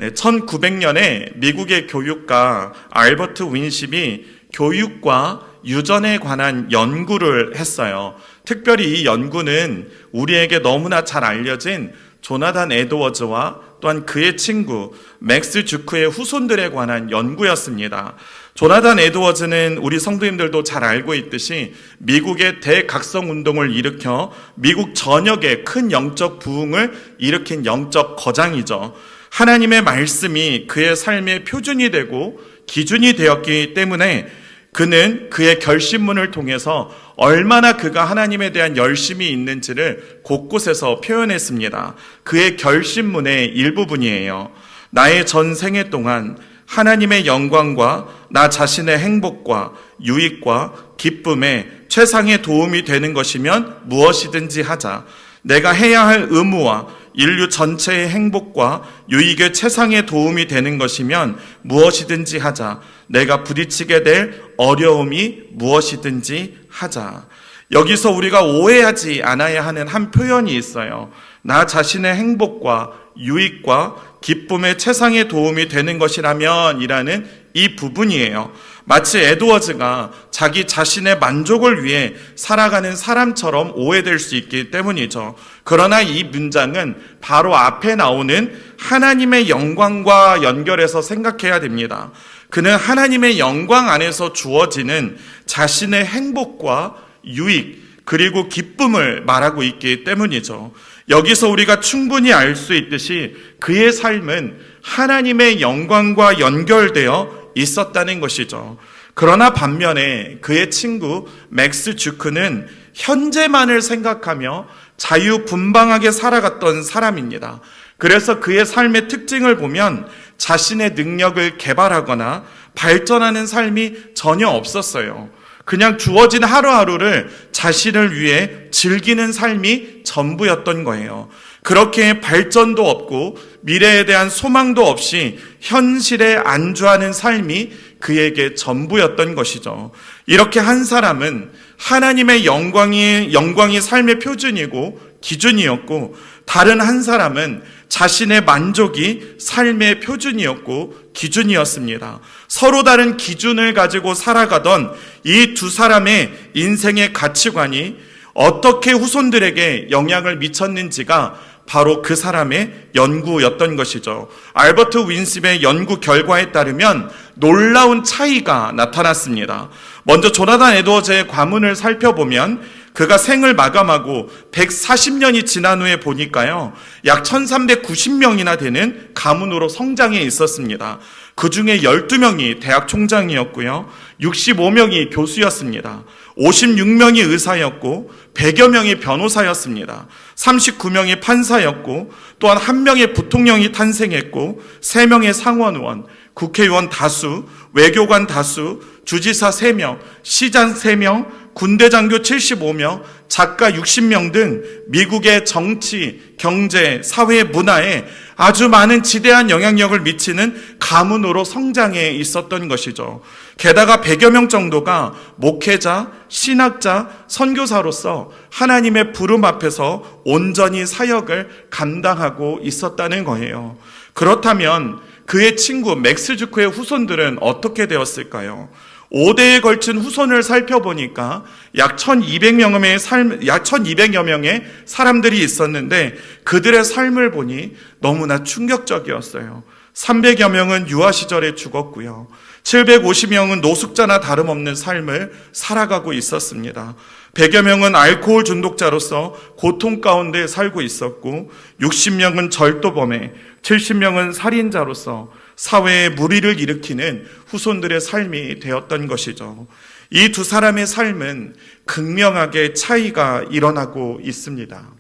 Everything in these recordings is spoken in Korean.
1900년에 미국의 교육가 알버트 윈십이 교육과 유전에 관한 연구를 했어요. 특별히 이 연구는 우리에게 너무나 잘 알려진 조나단 에드워즈와 또한 그의 친구 맥스 주크의 후손들에 관한 연구였습니다. 조나단 에드워즈는 우리 성도님들도 잘 알고 있듯이 미국의 대각성 운동을 일으켜 미국 전역에 큰 영적 부흥을 일으킨 영적 거장이죠. 하나님의 말씀이 그의 삶의 표준이 되고 기준이 되었기 때문에 그는 그의 결심문을 통해서 얼마나 그가 하나님에 대한 열심이 있는지를 곳곳에서 표현했습니다. 그의 결심문의 일부분이에요. 나의 전생애 동안 하나님의 영광과 나 자신의 행복과 유익과 기쁨에 최상의 도움이 되는 것이면 무엇이든지 하자. 내가 해야 할 의무와 인류 전체의 행복과 유익의 최상의 도움이 되는 것이면 무엇이든지 하자. 내가 부딪히게 될 어려움이 무엇이든지 하자. 여기서 우리가 오해하지 않아야 하는 한 표현이 있어요. 나 자신의 행복과 유익과 기쁨의 최상의 도움이 되는 것이라면 이라는 이 부분이에요. 마치 에드워즈가 자기 자신의 만족을 위해 살아가는 사람처럼 오해될 수 있기 때문이죠. 그러나 이 문장은 바로 앞에 나오는 하나님의 영광과 연결해서 생각해야 됩니다. 그는 하나님의 영광 안에서 주어지는 자신의 행복과 유익 그리고 기쁨을 말하고 있기 때문이죠. 여기서 우리가 충분히 알 수 있듯이 그의 삶은 하나님의 영광과 연결되어 있었다는 것이죠. 그러나 반면에 그의 친구 맥스 주크는 현재만을 생각하며 자유분방하게 살아갔던 사람입니다. 그래서 그의 삶의 특징을 보면 자신의 능력을 개발하거나 발전하는 삶이 전혀 없었어요. 그냥 주어진 하루하루를 자신을 위해 즐기는 삶이 전부였던 거예요. 그렇게 발전도 없고 미래에 대한 소망도 없이 현실에 안주하는 삶이 그에게 전부였던 것이죠. 이렇게 한 사람은 하나님의 영광이 삶의 표준이고 기준이었고, 다른 한 사람은 자신의 만족이 삶의 표준이었고 기준이었습니다. 서로 다른 기준을 가지고 살아가던 이 두 사람의 인생의 가치관이 어떻게 후손들에게 영향을 미쳤는지가 바로 그 사람의 연구였던 것이죠. 알버트 윈십의 연구 결과에 따르면 놀라운 차이가 나타났습니다. 먼저 조나단 에드워즈의 과문을 살펴보면 그가 생을 마감하고 140년이 지난 후에 보니까요, 약 1390명이나 되는 가문으로 성장해 있었습니다. 그 중에 12명이 대학 총장이었고요, 65명이 교수였습니다. 56명이 의사였고 100여 명이 변호사였습니다. 39명이 판사였고 또한 1명의 부통령이 탄생했고 3명의 상원의원, 국회의원 다수, 외교관 다수, 주지사 3명, 시장 3명, 군대 장교 75명, 작가 60명 등 미국의 정치, 경제, 사회, 문화에 아주 많은 지대한 영향력을 미치는 가문으로 성장해 있었던 것이죠. 게다가 100여 명 정도가 목회자, 신학자, 선교사로서 하나님의 부름 앞에서 온전히 사역을 감당하고 있었다는 거예요. 그렇다면 그의 친구 맥스 주크의 후손들은 어떻게 되었을까요? 5대에 걸친 후손을 살펴보니까 약 1200여 명의 사람들이 있었는데 그들의 삶을 보니 너무나 충격적이었어요. 300여 명은 유아 시절에 죽었고요. 750명은 노숙자나 다름없는 삶을 살아가고 있었습니다. 100여 명은 알코올 중독자로서 고통 가운데 살고 있었고, 60명은 절도범에, 70명은 살인자로서 사회에 무리를 일으키는 후손들의 삶이 되었던 것이죠. 이 두 사람의 삶은 극명하게 차이가 일어나고 있습니다.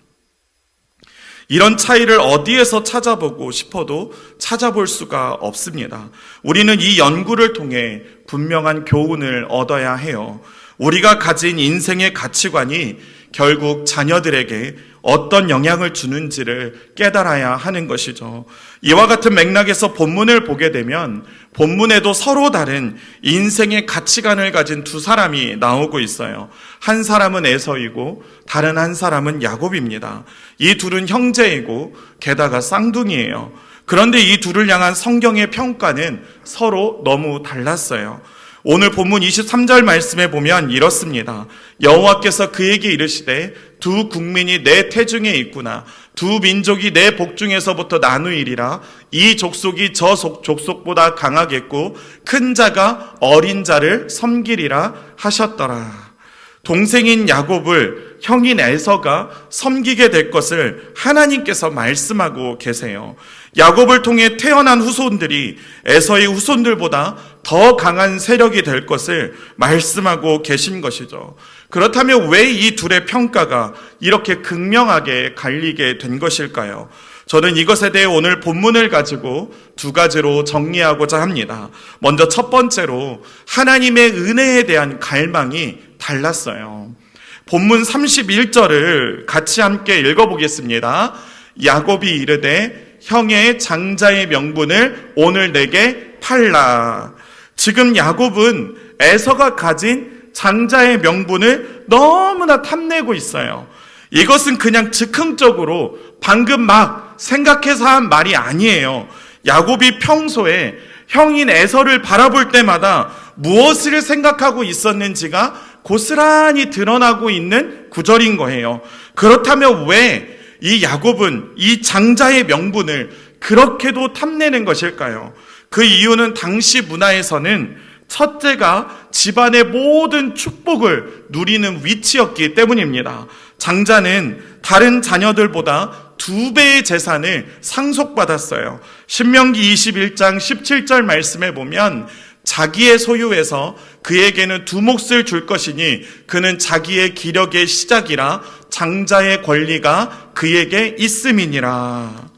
이런 차이를 어디에서 찾아보고 싶어도 찾아볼 수가 없습니다. 우리는 이 연구를 통해 분명한 교훈을 얻어야 해요. 우리가 가진 인생의 가치관이 결국 자녀들에게 어떤 영향을 주는지를 깨달아야 하는 것이죠. 이와 같은 맥락에서 본문을 보게 되면 본문에도 서로 다른 인생의 가치관을 가진 두 사람이 나오고 있어요. 한 사람은 에서이고 다른 한 사람은 야곱입니다. 이 둘은 형제이고 게다가 쌍둥이에요. 그런데 이 둘을 향한 성경의 평가는 서로 너무 달랐어요. 오늘 본문 23절 말씀에 보면 이렇습니다. 여호와께서 그에게 이르시되 두 국민이 내 태중에 있구나. 두 민족이 내 복중에서부터 나누이리라. 이 족속이 저 족속보다 강하겠고 큰 자가 어린 자를 섬기리라 하셨더라. 동생인 야곱을 형인 에서가 섬기게 될 것을 하나님께서 말씀하고 계세요. 야곱을 통해 태어난 후손들이 에서의 후손들보다 더 강한 세력이 될 것을 말씀하고 계신 것이죠. 그렇다면 왜 이 둘의 평가가 이렇게 극명하게 갈리게 된 것일까요? 저는 이것에 대해 오늘 본문을 가지고 두 가지로 정리하고자 합니다. 먼저 첫 번째로 하나님의 은혜에 대한 갈망이 달랐어요. 본문 31절을 같이 함께 읽어보겠습니다. 야곱이 이르되 형의 장자의 명분을 오늘 내게 팔라. 지금 야곱은 에서가 가진 장자의 명분을 너무나 탐내고 있어요. 이것은 그냥 즉흥적으로 방금 막 생각해서 한 말이 아니에요. 야곱이 평소에 형인 에서를 바라볼 때마다 무엇을 생각하고 있었는지가 고스란히 드러나고 있는 구절인 거예요. 그렇다면 왜 이 야곱은 이 장자의 명분을 그렇게도 탐내는 것일까요? 그 이유는 당시 문화에서는 첫째가 집안의 모든 축복을 누리는 위치였기 때문입니다. 장자는 다른 자녀들보다 2배의 재산을 상속받았어요. 신명기 21장 17절 말씀에 보면 자기의 소유에서 그에게는 2몫을 줄 것이니 그는 자기의 기력의 시작이라 장자의 권리가 그에게 있음이니라.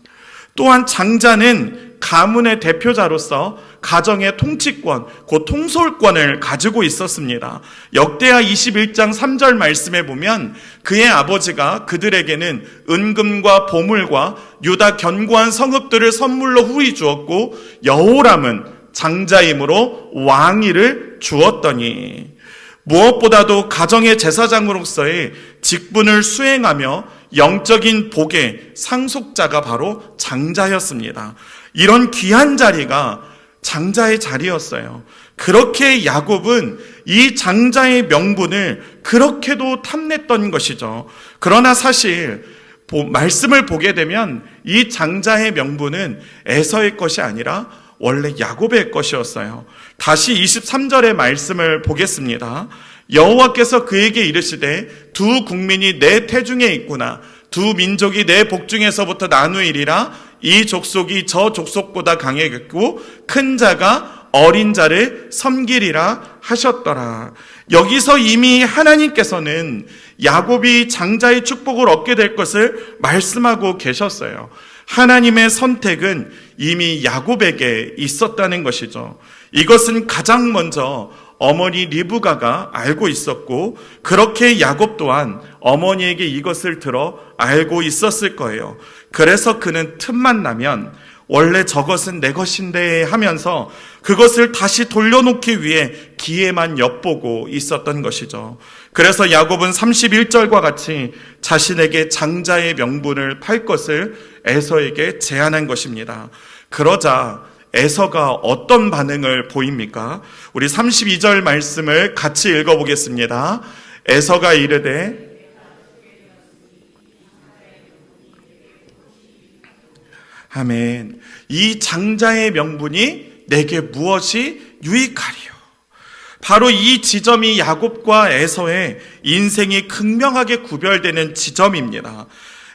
또한 장자는 가문의 대표자로서 가정의 통치권, 곧 통솔권을 가지고 있었습니다. 역대하 21장 3절 말씀에 보면 그의 아버지가 그들에게는 은금과 보물과 유다 견고한 성읍들을 선물로 후히 주었고 여호람은 장자이므로 왕위를 주었더니 무엇보다도 가정의 제사장으로서의 직분을 수행하며 영적인 복의 상속자가 바로 장자였습니다. 이런 귀한 자리가 장자의 자리였어요. 그렇게 야곱은 이 장자의 명분을 그렇게도 탐냈던 것이죠. 그러나 사실 말씀을 보게 되면 이 장자의 명분은 에서의 것이 아니라 원래 야곱의 것이었어요. 다시 23절의 말씀을 보겠습니다. 여호와께서 그에게 이르시되 두 국민이 내 태중에 있구나. 두 민족이 내 복중에서부터 나누이리라. 이 족속이 저 족속보다 강하겠고 큰 자가 어린 자를 섬기리라 하셨더라. 여기서 이미 하나님께서는 야곱이 장자의 축복을 얻게 될 것을 말씀하고 계셨어요. 하나님의 선택은 이미 야곱에게 있었다는 것이죠. 이것은 가장 먼저 어머니 리브가가 알고 있었고 그렇게 야곱 또한 어머니에게 이것을 들어 알고 있었을 거예요. 그래서 그는 틈만 나면 원래 저것은 내 것인데 하면서 그것을 다시 돌려놓기 위해 기회만 엿보고 있었던 것이죠. 그래서 야곱은 31절과 같이 자신에게 장자의 명분을 팔 것을 에서에게 제안한 것입니다. 그러자 에서가 어떤 반응을 보입니까? 우리 32절 말씀을 같이 읽어보겠습니다. 에서가 이르되 아멘. 이 장자의 명분이 내게 무엇이 유익하리요? 바로 이 지점이 야곱과 에서의 인생이 극명하게 구별되는 지점입니다.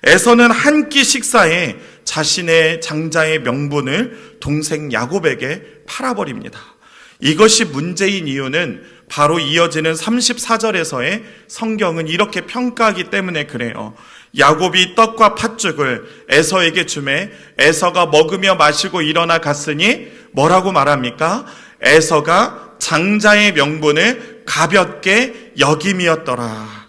에서는 한 끼 식사에 자신의 장자의 명분을 동생 야곱에게 팔아버립니다. 이것이 문제인 이유는 바로 이어지는 34절에서의 성경은 이렇게 평가하기 때문에 그래요. 야곱이 떡과 팥죽을 에서에게 주매 에서가 먹으며 마시고 일어나 갔으니 뭐라고 말합니까? 에서가 장자의 명분을 가볍게 여김이었더라.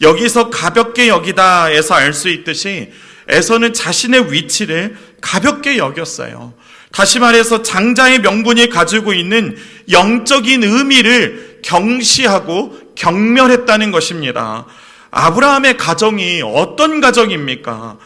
여기서 가볍게 여기다에서 알 수 있듯이 에서는 자신의 위치를 가볍게 여겼어요. 다시 말해서 장자의 명분이 가지고 있는 영적인 의미를 경시하고 경멸했다는 것입니다. 아브라함의 가정이 어떤 가정입니까?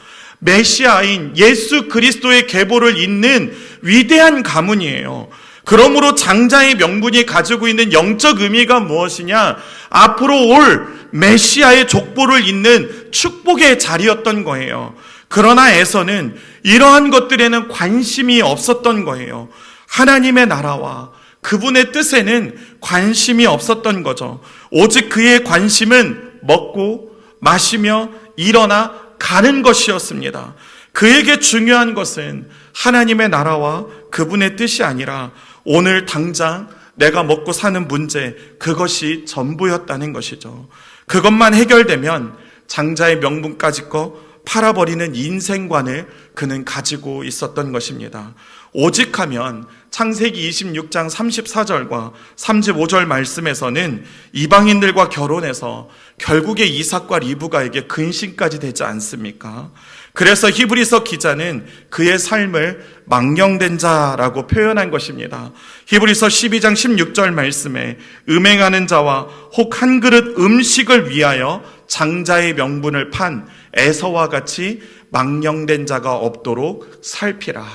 메시아인 예수 그리스도의 계보를 잇는 위대한 가문이에요. 그러므로 장자의 명분이 가지고 있는 영적 의미가 무엇이냐? 앞으로 올 메시아의 족보를 잇는 축복의 자리였던 거예요. 그러나 에서는 이러한 것들에는 관심이 없었던 거예요. 하나님의 나라와 그분의 뜻에는 관심이 없었던 거죠. 오직 그의 관심은 먹고 마시며 일어나 가는 것이었습니다. 그에게 중요한 것은 하나님의 나라와 그분의 뜻이 아니라 오늘 당장 내가 먹고 사는 문제, 그것이 전부였다는 것이죠. 그것만 해결되면 장자의 명분까지 거 팔아버리는 인생관을 그는 가지고 있었던 것입니다. 오직 하면 창세기 26장 34절과 35절 말씀에서는 이방인들과 결혼해서 결국에 이삭과 리브가에게 근심까지 되지 않습니까? 그래서 히브리서 기자는 그의 삶을 망령된 자라고 표현한 것입니다. 히브리서 12장 16절 말씀에 음행하는 자와 혹 한 그릇 음식을 위하여 장자의 명분을 판 에서와 같이 망령된 자가 없도록 살피라.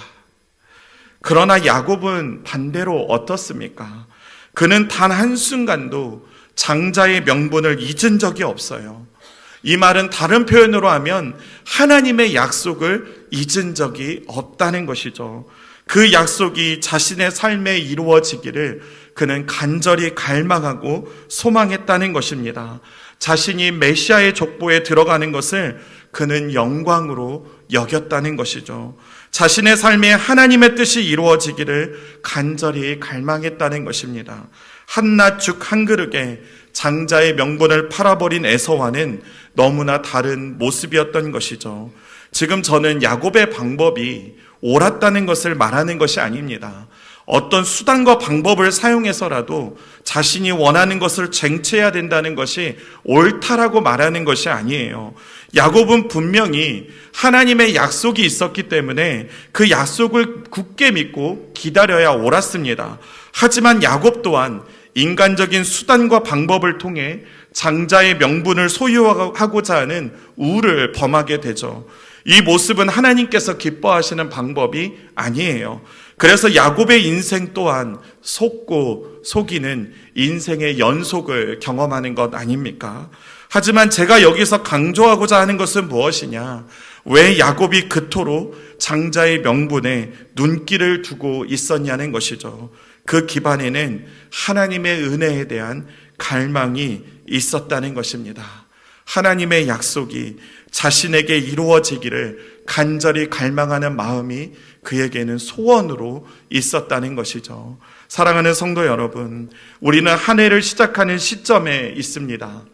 그러나 야곱은 반대로 어떻습니까? 그는 단 한순간도 장자의 명분을 잊은 적이 없어요. 이 말은 다른 표현으로 하면 하나님의 약속을 잊은 적이 없다는 것이죠. 그 약속이 자신의 삶에 이루어지기를 그는 간절히 갈망하고 소망했다는 것입니다. 자신이 메시아의 족보에 들어가는 것을 그는 영광으로 여겼다는 것이죠. 자신의 삶에 하나님의 뜻이 이루어지기를 간절히 갈망했다는 것입니다. 한낱 죽 한 그릇에 장자의 명분을 팔아버린 에서와는 너무나 다른 모습이었던 것이죠. 지금 저는 야곱의 방법이 옳았다는 것을 말하는 것이 아닙니다. 어떤 수단과 방법을 사용해서라도 자신이 원하는 것을 쟁취해야 된다는 것이 옳다라고 말하는 것이 아니에요. 야곱은 분명히 하나님의 약속이 있었기 때문에 그 약속을 굳게 믿고 기다려야 옳았습니다. 하지만 야곱 또한 인간적인 수단과 방법을 통해 장자의 명분을 소유하고자 하는 우를 범하게 되죠. 이 모습은 하나님께서 기뻐하시는 방법이 아니에요. 그래서 야곱의 인생 또한 속고 속이는 인생의 연속을 경험하는 것 아닙니까? 하지만 제가 여기서 강조하고자 하는 것은 무엇이냐? 왜 야곱이 그토록 장자의 명분에 눈길을 두고 있었냐는 것이죠. 그 기반에는 하나님의 은혜에 대한 갈망이 있었다는 것입니다. 하나님의 약속이 자신에게 이루어지기를 간절히 갈망하는 마음이 그에게는 소원으로 있었다는 것이죠. 사랑하는 성도 여러분, 우리는 한 해를 시작하는 시점에 있습니다.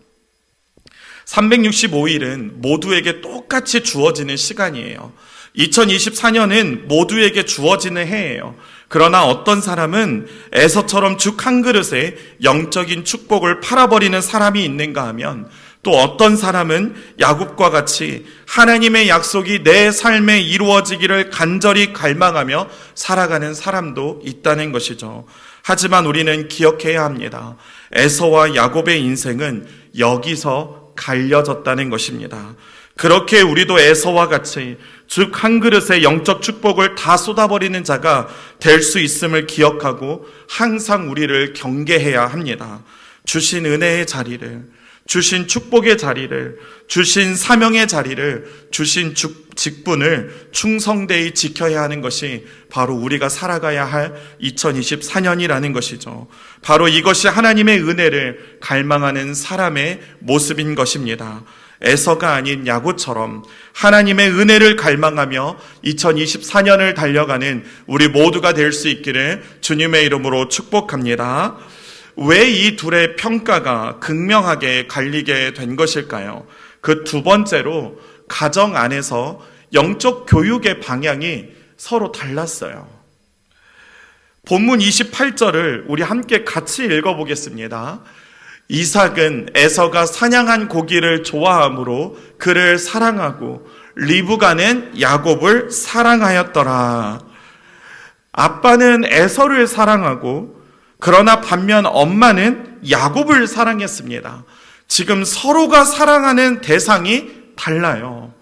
365일은 모두에게 똑같이 주어지는 시간이에요. 2024년은 모두에게 주어지는 해예요. 그러나 어떤 사람은 에서처럼 죽 한 그릇에 영적인 축복을 팔아버리는 사람이 있는가 하면 또 어떤 사람은 야곱과 같이 하나님의 약속이 내 삶에 이루어지기를 간절히 갈망하며 살아가는 사람도 있다는 것이죠. 하지만 우리는 기억해야 합니다. 에서와 야곱의 인생은 여기서 갈려졌다는 것입니다. 그렇게 우리도 에서와 같이 죽 한 그릇에 영적 축복을 다 쏟아버리는 자가 될 수 있음을 기억하고 항상 우리를 경계해야 합니다. 주신 은혜의 자리를, 주신 축복의 자리를, 주신 사명의 자리를, 주신 직분을 충성되이 지켜야 하는 것이 바로 우리가 살아가야 할 2024년이라는 것이죠. 바로 이것이 하나님의 은혜를 갈망하는 사람의 모습인 것입니다. 에서가 아닌 야곱처럼 하나님의 은혜를 갈망하며 2024년을 달려가는 우리 모두가 될 수 있기를 주님의 이름으로 축복합니다. 왜 이 둘의 평가가 극명하게 갈리게 된 것일까요? 그 두 번째로 가정 안에서 영적 교육의 방향이 서로 달랐어요. 본문 28절을 우리 함께 같이 읽어보겠습니다. 이삭은 에서가 사냥한 고기를 좋아하므로 그를 사랑하고 리브가는 야곱을 사랑하였더라. 아빠는 에서를 사랑하고 그러나 반면 엄마는 야곱을 사랑했습니다. 지금 서로가 사랑하는 대상이 달라요.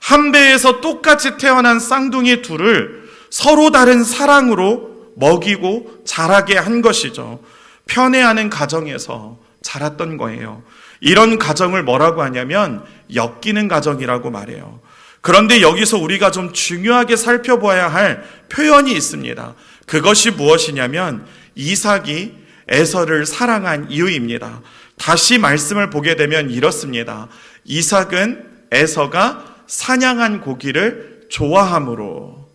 한 배에서 똑같이 태어난 쌍둥이 둘을 서로 다른 사랑으로 먹이고 자라게 한 것이죠. 편애하는 가정에서 자랐던 거예요. 이런 가정을 뭐라고 하냐면 엮이는 가정이라고 말해요. 그런데 여기서 우리가 좀 중요하게 살펴봐야 할 표현이 있습니다. 그것이 무엇이냐면 이삭이 에서를 사랑한 이유입니다. 다시 말씀을 보게 되면 이렇습니다. 이삭은 에서가 사냥한 고기를 좋아함으로.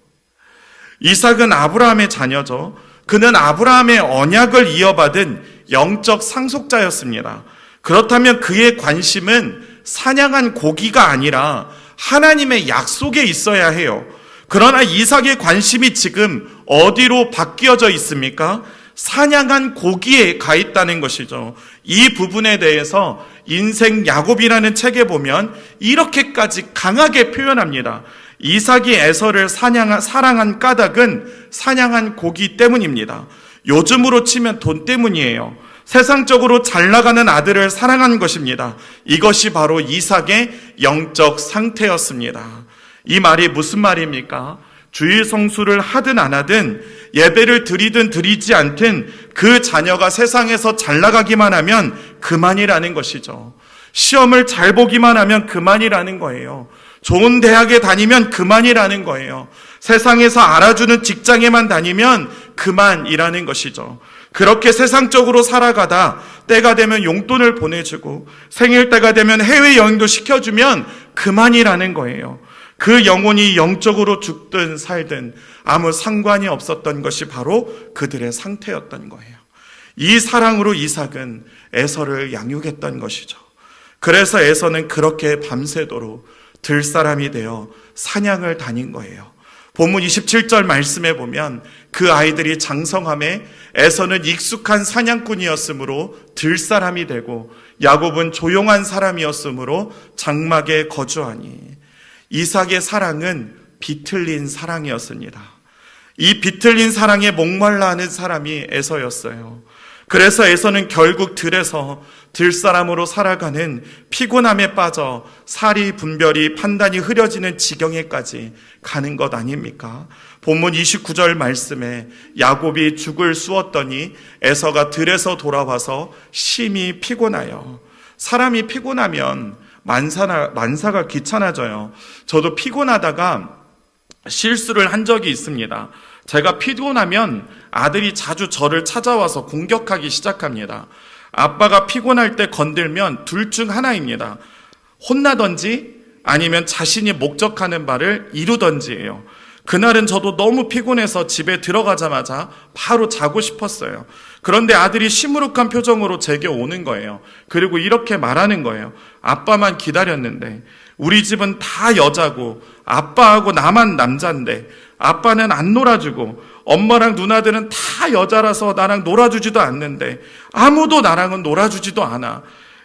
이삭은 아브라함의 자녀죠. 그는 아브라함의 언약을 이어받은 영적 상속자였습니다. 그렇다면 그의 관심은 사냥한 고기가 아니라 하나님의 약속에 있어야 해요. 그러나 이삭의 관심이 지금 어디로 바뀌어져 있습니까? 사냥한 고기에 가 있다는 것이죠. 이 부분에 대해서 인생 야곱이라는 책에 보면 이렇게까지 강하게 표현합니다. 이삭이 에서를 사랑한 까닭은 사냥한 고기 때문입니다. 요즘으로 치면 돈 때문이에요. 세상적으로 잘 나가는 아들을 사랑한 것입니다. 이것이 바로 이삭의 영적 상태였습니다. 이 말이 무슨 말입니까? 주일 성수를 하든 안 하든 예배를 드리든 드리지 않든 그 자녀가 세상에서 잘 나가기만 하면 그만이라는 것이죠. 시험을 잘 보기만 하면 그만이라는 거예요. 좋은 대학에 다니면 그만이라는 거예요. 세상에서 알아주는 직장에만 다니면 그만이라는 것이죠. 그렇게 세상적으로 살아가다 때가 되면 용돈을 보내주고 생일 때가 되면 해외여행도 시켜주면 그만이라는 거예요. 그 영혼이 영적으로 죽든 살든 아무 상관이 없었던 것이 바로 그들의 상태였던 거예요. 이 사랑으로 이삭은 에서를 양육했던 것이죠. 그래서 에서는 그렇게 밤새도록 들사람이 되어 사냥을 다닌 거예요. 본문 27절 말씀에 보면 그 아이들이 장성함에 에서는 익숙한 사냥꾼이었으므로 들사람이 되고 야곱은 조용한 사람이었으므로 장막에 거주하니. 이삭의 사랑은 비틀린 사랑이었습니다. 이 비틀린 사랑에 목말라 하는 사람이 에서였어요. 그래서 에서는 결국 들에서 들사람으로 살아가는 피곤함에 빠져 사리 분별이 판단이 흐려지는 지경에까지 가는 것 아닙니까? 본문 29절 말씀에 야곱이 죽을 쑤었더니 에서가 들에서 돌아와서 심히 피곤하여. 사람이 피곤하면 만사가 귀찮아져요. 저도 피곤하다가 실수를 한 적이 있습니다. 제가 피곤하면 아들이 자주 저를 찾아와서 공격하기 시작합니다. 아빠가 피곤할 때 건들면 둘 중 하나입니다. 혼나든지 아니면 자신이 목적하는 바를 이루든지예요. 그날은 저도 너무 피곤해서 집에 들어가자마자 바로 자고 싶었어요. 그런데 아들이 시무룩한 표정으로 제게 오는 거예요. 그리고 이렇게 말하는 거예요. 아빠만 기다렸는데 우리 집은 다 여자고 아빠하고 나만 남잔데 아빠는 안 놀아주고 엄마랑 누나들은 다 여자라서 나랑 놀아주지도 않는데 아무도 나랑은 놀아주지도 않아.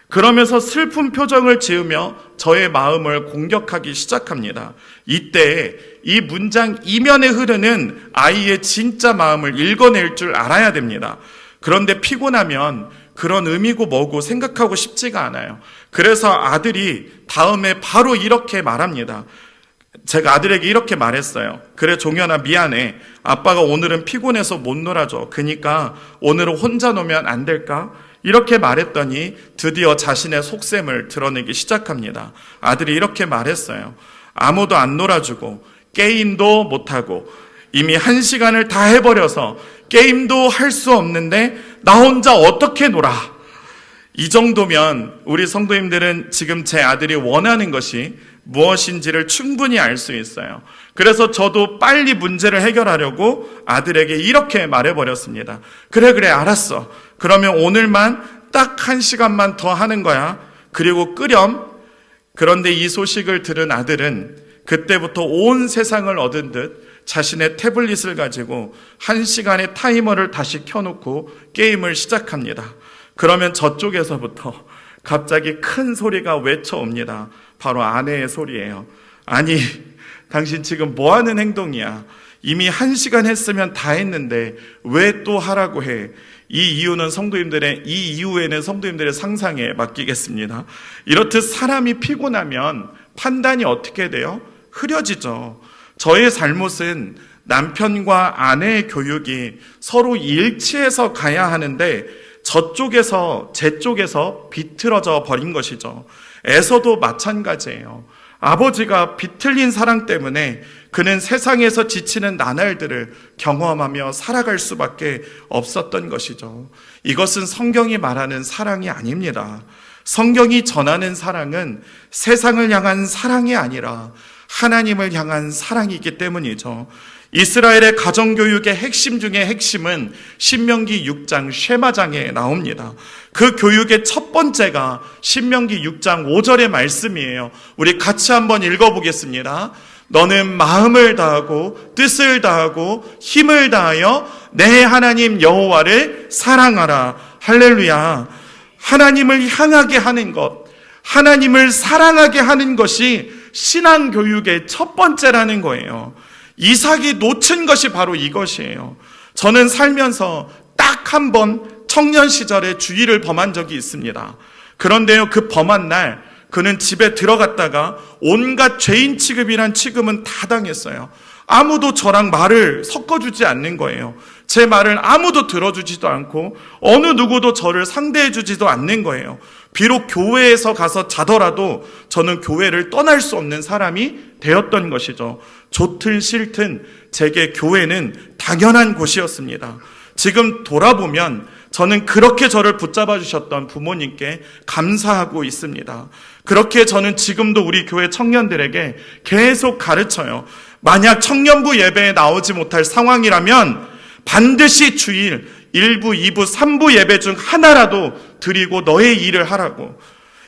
그러면서 슬픈 표정을 지으며 저의 마음을 공격하기 시작합니다. 이때 이 문장 이면에 흐르는 아이의 진짜 마음을 읽어낼 줄 알아야 됩니다. 그런데 피곤하면 그런 의미고 뭐고 생각하고 싶지가 않아요. 그래서 아들이 다음에 바로 이렇게 말합니다. 제가 아들에게 이렇게 말했어요. 그래 종현아 미안해. 아빠가 오늘은 피곤해서 못 놀아줘. 그러니까 오늘은 혼자 놀면 안 될까? 이렇게 말했더니 드디어 자신의 속셈을 드러내기 시작합니다. 아들이 이렇게 말했어요. 아무도 안 놀아주고 게임도 못하고 이미 1시간을 다 해버려서 게임도 할 수 없는데 나 혼자 어떻게 놀아? 이 정도면 우리 성도님들은 지금 제 아들이 원하는 것이 무엇인지를 충분히 알 수 있어요. 그래서 저도 빨리 문제를 해결하려고 아들에게 이렇게 말해버렸습니다. 그래 알았어. 그러면 오늘만 딱 1시간만 더 하는 거야. 그리고 끄렴. 그런데 이 소식을 들은 아들은 그때부터 온 세상을 얻은 듯 자신의 태블릿을 가지고 1시간의 타이머를 다시 켜놓고 게임을 시작합니다. 그러면 저쪽에서부터 갑자기 큰 소리가 외쳐옵니다. 바로 아내의 소리예요. 아니, 당신 지금 뭐 하는 행동이야? 이미 1시간 했으면 다 했는데 왜 또 하라고 해? 이 이유에는 성도님들의 상상에 맡기겠습니다. 이렇듯 사람이 피곤하면 판단이 어떻게 돼요? 흐려지죠. 저의 잘못은 남편과 아내의 교육이 서로 일치해서 가야 하는데 제 쪽에서 비틀어져 버린 것이죠. 에서도 마찬가지예요. 아버지가 비틀린 사랑 때문에 그는 세상에서 지치는 나날들을 경험하며 살아갈 수밖에 없었던 것이죠. 이것은 성경이 말하는 사랑이 아닙니다. 성경이 전하는 사랑은 세상을 향한 사랑이 아니라 하나님을 향한 사랑이기 때문이죠. 이스라엘의 가정교육의 핵심 중에 핵심은 신명기 6장 쉐마장에 나옵니다. 그 교육의 첫 번째가 신명기 6장 5절의 말씀이에요. 우리 같이 한번 읽어보겠습니다. 너는 마음을 다하고 뜻을 다하고 힘을 다하여 내 하나님 여호와를 사랑하라. 할렐루야. 하나님을 향하게 하는 것, 하나님을 사랑하게 하는 것이 신앙교육의 첫 번째라는 거예요. 이삭이 놓친 것이 바로 이것이에요. 저는 살면서 딱 한 번 청년 시절에 주의를 범한 적이 있습니다. 그런데요, 그 범한 날 그는 집에 들어갔다가 온갖 죄인 취급이란 취급은 다 당했어요. 아무도 저랑 말을 섞어주지 않는 거예요. 제 말을 아무도 들어주지도 않고 어느 누구도 저를 상대해주지도 않는 거예요. 비록 교회에서 가서 자더라도 저는 교회를 떠날 수 없는 사람이 되었던 것이죠. 좋든 싫든 제게 교회는 당연한 곳이었습니다. 지금 돌아보면 저는 그렇게 저를 붙잡아 주셨던 부모님께 감사하고 있습니다. 그렇게 저는 지금도 우리 교회 청년들에게 계속 가르쳐요. 만약 청년부 예배에 나오지 못할 상황이라면 반드시 주일 1부, 2부, 3부 예배 중 하나라도 드리고 너의 일을 하라고.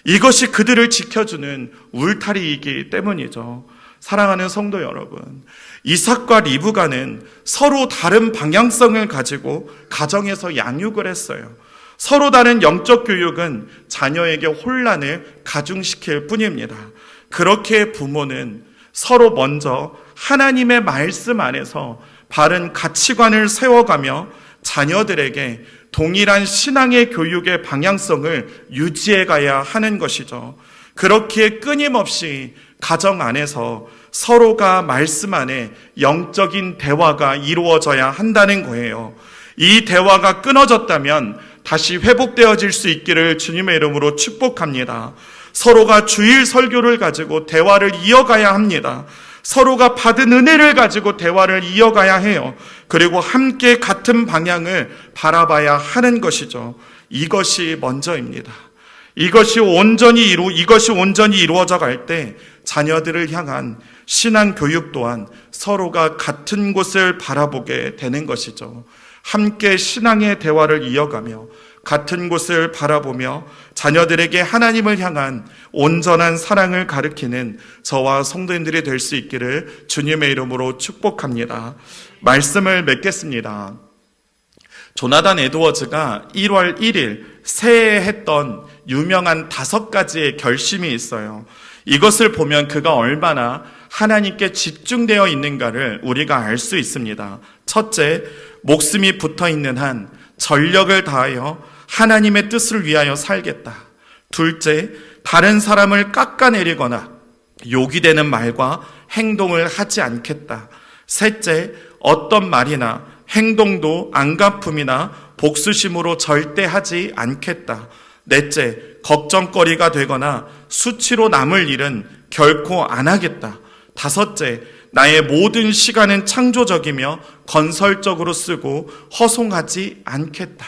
이것이 그들을 지켜주는 울타리이기 때문이죠. 사랑하는 성도 여러분, 이삭과 리브가는 서로 다른 방향성을 가지고 가정에서 양육을 했어요. 서로 다른 영적 교육은 자녀에게 혼란을 가중시킬 뿐입니다. 그렇게 부모는 서로 먼저 하나님의 말씀 안에서 바른 가치관을 세워가며 자녀들에게 동일한 신앙의 교육의 방향성을 유지해 가야 하는 것이죠. 그렇기에 끊임없이 가정 안에서 서로가 말씀 안에 영적인 대화가 이루어져야 한다는 거예요. 이 대화가 끊어졌다면 다시 회복되어질 수 있기를 주님의 이름으로 축복합니다. 서로가 주일 설교를 가지고 대화를 이어가야 합니다. 서로가 받은 은혜를 가지고 대화를 이어가야 해요. 그리고 함께 같은 방향을 바라봐야 하는 것이죠. 이것이 먼저입니다. 이것이 온전히 이루어져 갈 때 자녀들을 향한 신앙 교육 또한 서로가 같은 곳을 바라보게 되는 것이죠. 함께 신앙의 대화를 이어가며 같은 곳을 바라보며 자녀들에게 하나님을 향한 온전한 사랑을 가르치는 저와 성도님들이 될 수 있기를 주님의 이름으로 축복합니다. 말씀을 맺겠습니다. 조나단 에드워즈가 1월 1일 새해에 했던 유명한 5가지의 결심이 있어요. 이것을 보면 그가 얼마나 하나님께 집중되어 있는가를 우리가 알 수 있습니다. 첫째, 목숨이 붙어 있는 한 전력을 다하여 하나님의 뜻을 위하여 살겠다. 둘째, 다른 사람을 깎아내리거나 욕이 되는 말과 행동을 하지 않겠다. 셋째, 어떤 말이나 행동도 안갚음이나 복수심으로 절대 하지 않겠다. 넷째, 걱정거리가 되거나 수치로 남을 일은 결코 안 하겠다. 다섯째, 나의 모든 시간은 창조적이며 건설적으로 쓰고 허송하지 않겠다.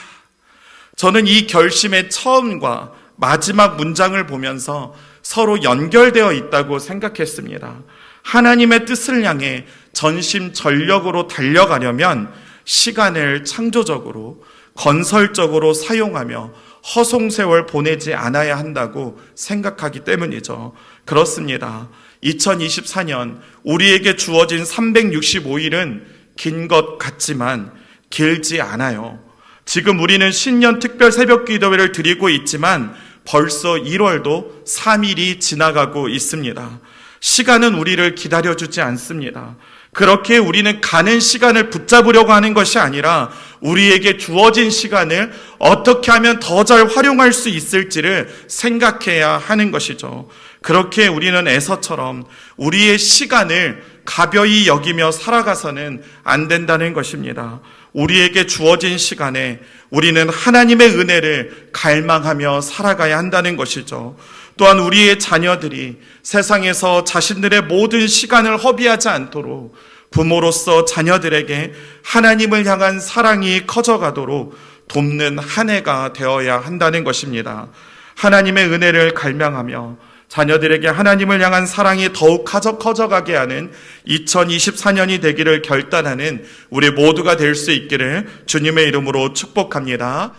저는 이 결심의 처음과 마지막 문장을 보면서 서로 연결되어 있다고 생각했습니다. 하나님의 뜻을 향해 전심전력으로 달려가려면 시간을 창조적으로 건설적으로 사용하며 허송세월 보내지 않아야 한다고 생각하기 때문이죠. 그렇습니다. 2024년 우리에게 주어진 365일은 긴 것 같지만 길지 않아요. 지금 우리는 신년 특별 새벽 기도회를 드리고 있지만 벌써 1월도 3일이 지나가고 있습니다. 시간은 우리를 기다려주지 않습니다. 그렇게 우리는 가는 시간을 붙잡으려고 하는 것이 아니라 우리에게 주어진 시간을 어떻게 하면 더 잘 활용할 수 있을지를 생각해야 하는 것이죠. 그렇게 우리는 에서처럼 우리의 시간을 가벼이 여기며 살아가서는 안 된다는 것입니다. 우리에게 주어진 시간에 우리는 하나님의 은혜를 갈망하며 살아가야 한다는 것이죠. 또한 우리의 자녀들이 세상에서 자신들의 모든 시간을 허비하지 않도록 부모로서 자녀들에게 하나님을 향한 사랑이 커져가도록 돕는 한 해가 되어야 한다는 것입니다. 하나님의 은혜를 갈망하며 자녀들에게 하나님을 향한 사랑이 더욱 커져가게 하는 2024년이 되기를 결단하는 우리 모두가 될 수 있기를 주님의 이름으로 축복합니다.